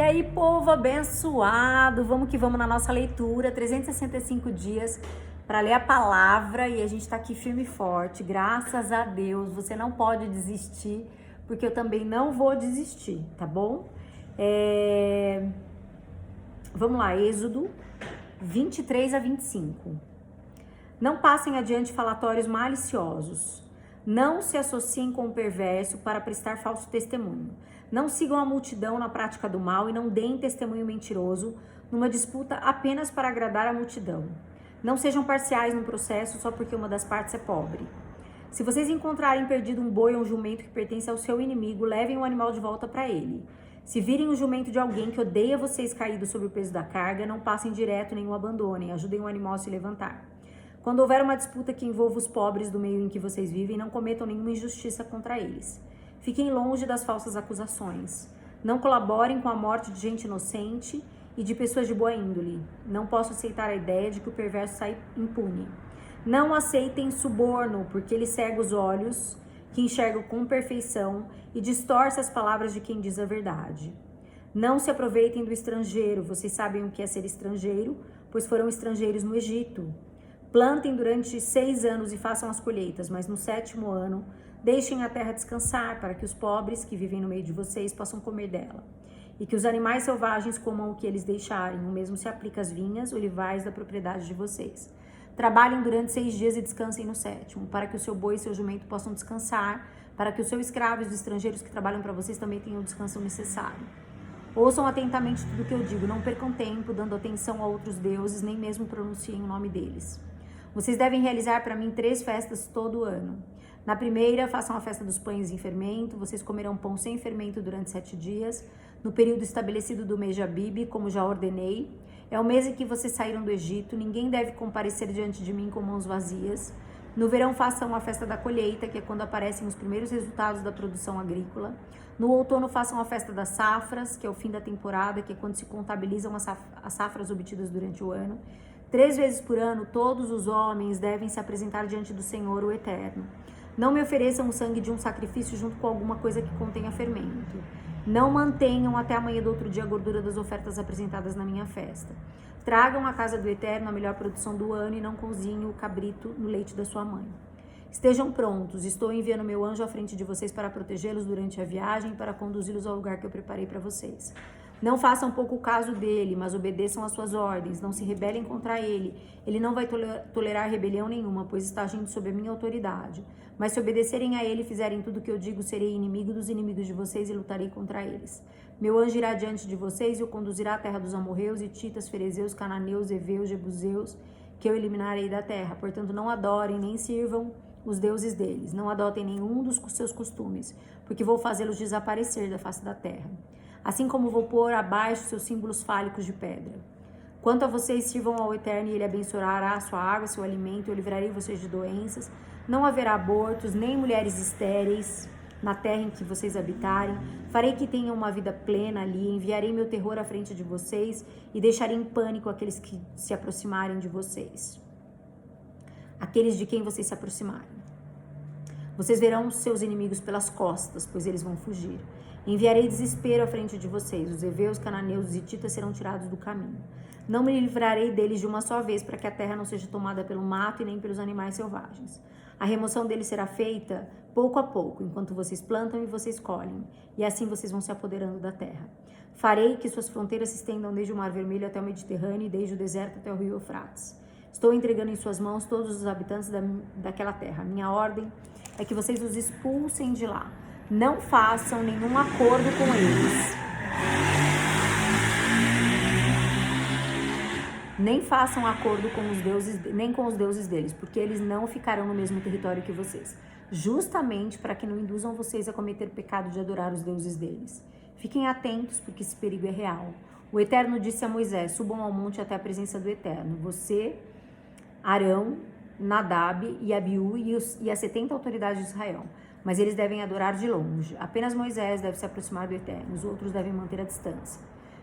aí, povo abençoado, vamos que vamos na nossa leitura, 365 dias para ler a palavra e a gente tá aqui firme e forte, graças a Deus. Você não pode desistir, porque eu também não vou desistir, tá bom? Vamos lá, Êxodo 23 a 25. Não passem adiante falatórios maliciosos. Não se associem com o perverso para prestar falso testemunho. Não sigam a multidão na prática do mal e não deem testemunho mentiroso numa disputa apenas para agradar a multidão. Não sejam parciais no processo só porque uma das partes é pobre. Se vocês encontrarem perdido um boi ou um jumento que pertence ao seu inimigo, levem o animal de volta para ele. Se virem o jumento de alguém que odeia vocês caído sob o peso da carga, não passem direto nem o abandonem, ajudem o animal a se levantar. Quando houver uma disputa que envolva os pobres do meio em que vocês vivem, não cometam nenhuma injustiça contra eles. Fiquem longe das falsas acusações. Não colaborem com a morte de gente inocente e de pessoas de boa índole. Não posso aceitar a ideia de que o perverso sai impune. Não aceitem suborno, porque ele cega os olhos que enxergam com perfeição e distorce as palavras de quem diz a verdade. Não se aproveitem do estrangeiro. Vocês sabem o que é ser estrangeiro, pois foram estrangeiros no Egito. Plantem durante 6 anos e façam as colheitas, mas no 7º ano, deixem a terra descansar para que os pobres que vivem no meio de vocês possam comer dela. E que os animais selvagens comam o que eles deixarem. O mesmo se aplica às vinhas, olivais da propriedade de vocês. Trabalhem durante 6 dias e descansem no 7º, para que o seu boi e seu jumento possam descansar, para que o seu escravo e os estrangeiros que trabalham para vocês também tenham o descanso necessário. Ouçam atentamente tudo o que eu digo, não percam tempo dando atenção a outros deuses, nem mesmo pronunciem o nome deles. Vocês devem realizar para mim 3 festas todo ano. Na primeira, façam a festa dos pães em fermento. Vocês comerão pão sem fermento durante 7 dias, no período estabelecido do mês de Abibe, como já ordenei. É o mês em que vocês saíram do Egito. Ninguém deve comparecer diante de mim com mãos vazias. No verão, façam a festa da colheita, que é quando aparecem os primeiros resultados da produção agrícola. No outono, façam a festa das safras, que é o fim da temporada, que é quando se contabilizam as safras obtidas durante o ano. 3 vezes por ano, todos os homens devem se apresentar diante do Senhor, o Eterno. Não me ofereçam o sangue de um sacrifício junto com alguma coisa que contenha fermento. Não mantenham até amanhã do outro dia a gordura das ofertas apresentadas na minha festa. Tragam à casa do Eterno a melhor produção do ano e não cozinhem o cabrito no leite da sua mãe. Estejam prontos, estou enviando meu anjo à frente de vocês para protegê-los durante a viagem e para conduzi-los ao lugar que eu preparei para vocês. Não façam pouco caso dele, mas obedeçam às suas ordens, não se rebelem contra ele. Ele não vai tolerar rebelião nenhuma, pois está agindo sob a minha autoridade. Mas se obedecerem a ele e fizerem tudo o que eu digo, serei inimigo dos inimigos de vocês e lutarei contra eles. Meu anjo irá diante de vocês e o conduzirá à terra dos amorreus, hititas, ferezeus, cananeus, heveus, jebuseus, que eu eliminarei da terra. Portanto, não adorem nem sirvam os deuses deles. Não adotem nenhum dos seus costumes, porque vou fazê-los desaparecer da face da terra. Assim como vou pôr abaixo seus símbolos fálicos de pedra. Quanto a vocês, sirvam ao Eterno e ele abençoará a sua água, seu alimento, eu livrarei vocês de doenças. Não haverá abortos, nem mulheres estéreis na terra em que vocês habitarem. Farei que tenham uma vida plena ali, enviarei meu terror à frente de vocês e deixarei em pânico aqueles que se aproximarem de vocês. Aqueles de quem vocês se aproximarem. Vocês verão os seus inimigos pelas costas, pois eles vão fugir. Enviarei desespero à frente de vocês. Os heveus, cananeus, os hititas serão tirados do caminho. Não me livrarei deles de uma só vez, para que a terra não seja tomada pelo mato e nem pelos animais selvagens. A remoção deles será feita pouco a pouco, enquanto vocês plantam e vocês colhem, e assim vocês vão se apoderando da terra. Farei que suas fronteiras se estendam desde o Mar Vermelho até o Mediterrâneo e desde o deserto até o rio Eufrates. Estou entregando em suas mãos todos os habitantes daquela terra. Minha ordem é que vocês os expulsem de lá. Não façam nenhum acordo com eles. Nem façam acordo com os deuses, nem com os deuses deles, porque eles não ficarão no mesmo território que vocês, justamente para que não induzam vocês a cometer pecado de adorar os deuses deles. Fiquem atentos, porque esse perigo é real. O Eterno disse a Moisés: subam ao monte até a presença do Eterno. Você, Arão, Nadab e Abiú e as 70 autoridades de Israel. Mas eles devem adorar de longe. Apenas Moisés deve se aproximar do Eterno, os outros devem manter a distância.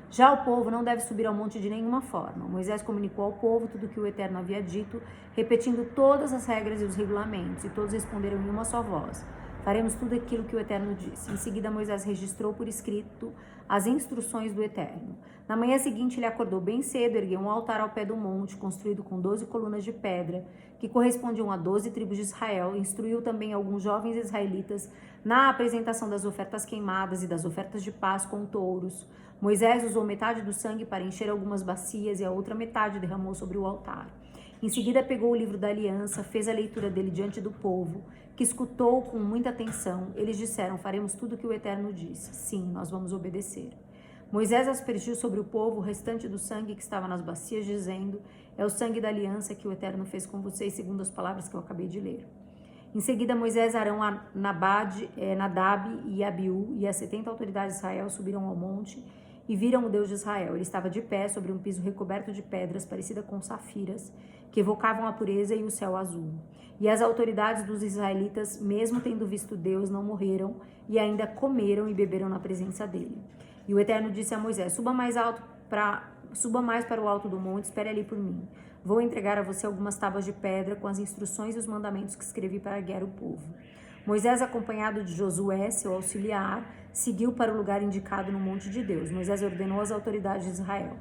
Já o povo não deve subir ao monte de nenhuma forma. Moisés comunicou ao povo tudo o que o Eterno havia dito, repetindo todas as regras e os regulamentos, e todos responderam em uma só voz: Faremos tudo aquilo que o Eterno disse. Em seguida, Moisés registrou por escrito as instruções do Eterno. Na manhã seguinte, ele acordou bem cedo, ergueu um altar ao pé do monte, construído com 12 colunas de pedra, que correspondiam a 12 tribos de Israel. Instruiu também alguns jovens israelitas na apresentação das ofertas queimadas e das ofertas de paz com touros. Moisés usou metade do sangue para encher algumas bacias e a outra metade derramou sobre o altar. Em seguida, pegou o livro da aliança, fez a leitura dele diante do povo, que escutou com muita atenção. Eles disseram: faremos tudo o que o Eterno disse. Sim, nós vamos obedecer. Moisés aspergiu sobre o povo o restante do sangue que estava nas bacias, dizendo: é o sangue da aliança que o Eterno fez com vocês, segundo as palavras que eu acabei de ler. Em seguida, Moisés, Arão, Nadab e Abiú e as 70 autoridades de Israel subiram ao monte e viram o Deus de Israel. Ele estava de pé sobre um piso recoberto de pedras, parecida com safiras, que evocavam a pureza e o céu azul. E as autoridades dos israelitas, mesmo tendo visto Deus, não morreram e ainda comeram e beberam na presença dele. E o Eterno disse a Moisés: suba mais para o alto do monte, espere ali por mim. Vou entregar a você algumas tábuas de pedra com as instruções e os mandamentos que escrevi para guiar o povo. Moisés, acompanhado de Josué, seu auxiliar, seguiu para o lugar indicado no monte de Deus. Moisés ordenou às autoridades de Israel: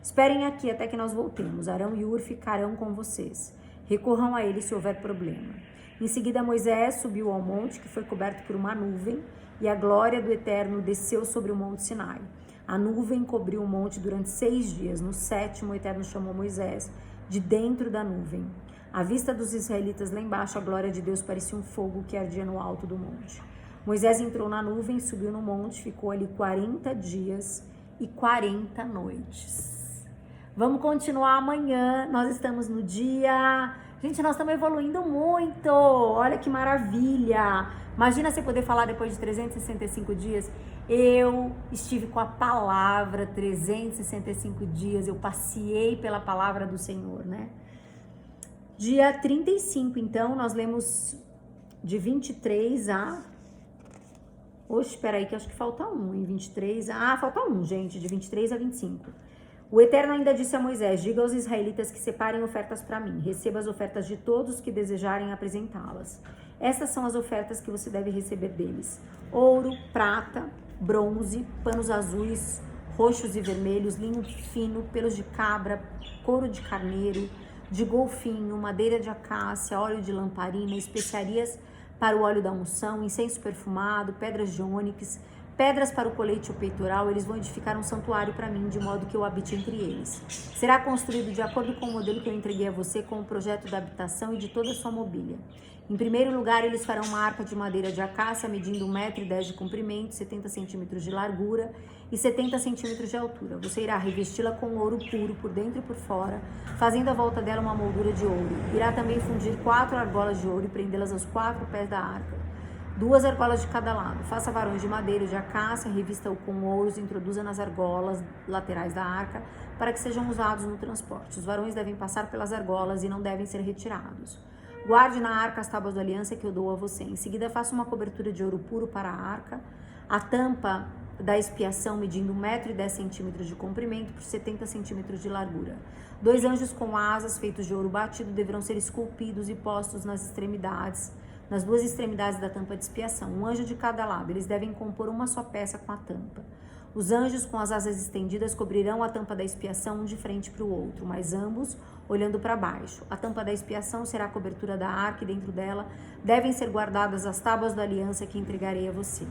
esperem aqui até que nós voltemos. Arão e Hur ficarão com vocês. Recorram a ele se houver problema. Em seguida, Moisés subiu ao monte, que foi coberto por uma nuvem, e a glória do Eterno desceu sobre o monte Sinai. A nuvem cobriu o monte durante 6 dias. No 7º, o Eterno chamou Moisés de dentro da nuvem. À vista dos israelitas lá embaixo, a glória de Deus parecia um fogo que ardia no alto do monte. Moisés entrou na nuvem, subiu no monte, ficou ali 40 dias e 40 noites. Vamos continuar amanhã, nós estamos no dia... Gente, nós estamos evoluindo muito, olha que maravilha. Imagina você poder falar depois de 365 dias, eu estive com a palavra 365 dias, eu passei pela palavra do Senhor, né? Dia 35, então, nós lemos de 23 a... Oxe, espera aí que acho que falta um, em 23... falta um, gente, de 23 a 25. O Eterno ainda disse a Moisés: diga aos israelitas que separem ofertas para mim. Receba as ofertas de todos que desejarem apresentá-las. Estas são as ofertas que você deve receber deles: ouro, prata, bronze, panos azuis, roxos e vermelhos, linho fino, pelos de cabra, couro de carneiro, de golfinho, madeira de acácia, óleo de lamparina, especiarias para o óleo da unção, incenso perfumado, pedras de ônix, pedras para o colete e o peitoral. Eles vão edificar um santuário para mim, de modo que eu habite entre eles. Será construído de acordo com o modelo que eu entreguei a você, com o projeto da habitação e de toda a sua mobília. Em primeiro lugar, eles farão uma arca de madeira de acácia, medindo 1,10 m de comprimento, 70 centímetros de largura e 70 centímetros de altura. Você irá revesti-la com ouro puro por dentro e por fora, fazendo à volta dela uma moldura de ouro. Irá também fundir 4 argolas de ouro e prendê-las aos 4 pés da arca, 2 argolas de cada lado. Faça varões de madeira de acácia, revista-o com ouros e introduza nas argolas laterais da arca para que sejam usados no transporte. Os varões devem passar pelas argolas e não devem ser retirados. Guarde na arca as tábuas da aliança que eu dou a você. Em seguida, faça uma cobertura de ouro puro para a arca, a tampa da expiação medindo 1,10 m de comprimento por 70 centímetros de largura. 2 anjos com asas feitos de ouro batido deverão ser esculpidos e postos nas nas 2 extremidades da tampa de expiação, um anjo de cada lado. Eles devem compor uma só peça com a tampa. Os anjos com as asas estendidas cobrirão a tampa da expiação um de frente para o outro, mas ambos olhando para baixo. A tampa da expiação será a cobertura da arca e dentro dela devem ser guardadas as tábuas da aliança que entregarei a você.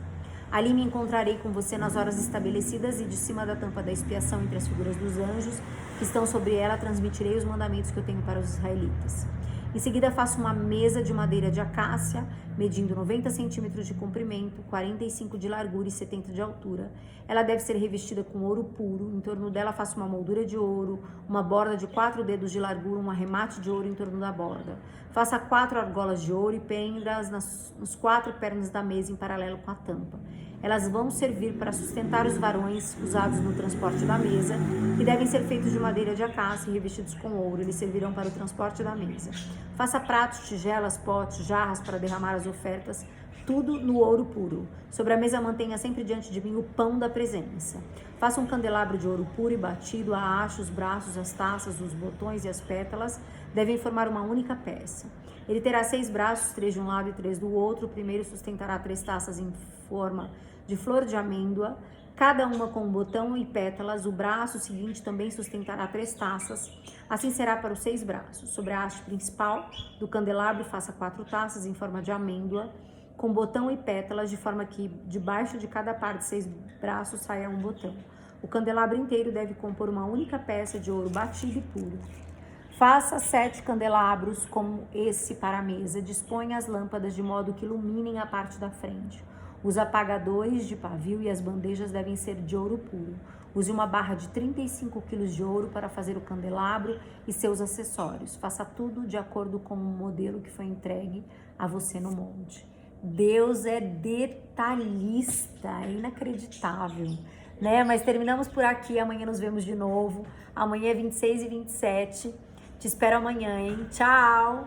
Ali me encontrarei com você nas horas estabelecidas e de cima da tampa da expiação, entre as figuras dos anjos que estão sobre ela, transmitirei os mandamentos que eu tenho para os israelitas. Em seguida, faço uma mesa de madeira de acácia, medindo 90 centímetros de comprimento, 45 de largura e 70 de altura. Ela deve ser revestida com ouro puro. Em torno dela, faço uma moldura de ouro, uma borda de 4 dedos de largura, um arremate de ouro em torno da borda. Faça 4 argolas de ouro e prenda-as nos 4 pernas da mesa em paralelo com a tampa. Elas vão servir para sustentar os varões usados no transporte da mesa, que devem ser feitos de madeira de acácia e revestidos com ouro. Eles servirão para o transporte da mesa. Faça pratos, tigelas, potes, jarras para derramar as ofertas, tudo no ouro puro. Sobre a mesa mantenha sempre diante de mim o pão da presença. Faça um candelabro de ouro puro e batido, a haste, os braços, as taças, os botões e as pétalas devem formar uma única peça. Ele terá 6 braços, 3 de um lado e 3 do outro. O primeiro sustentará 3 taças em forma de flor de amêndoa, cada uma com um botão e pétalas. O braço seguinte também sustentará 3 taças. Assim será para os 6 braços. Sobre a haste principal do candelabro, faça 4 taças em forma de amêndoa, com botão e pétalas, de forma que debaixo de cada par de 6 braços saia um botão. O candelabro inteiro deve compor uma única peça de ouro batido e puro. Faça 7 candelabros como esse para a mesa. Disponha as lâmpadas de modo que iluminem a parte da frente. Os apagadores de pavio e as bandejas devem ser de ouro puro. Use uma barra de 35 kg de ouro para fazer o candelabro e seus acessórios. Faça tudo de acordo com o modelo que foi entregue a você no molde. Deus é detalhista, é inacreditável, né? Mas terminamos por aqui, amanhã nos vemos de novo. Amanhã é 26 e 27. Te espero amanhã, hein? Tchau!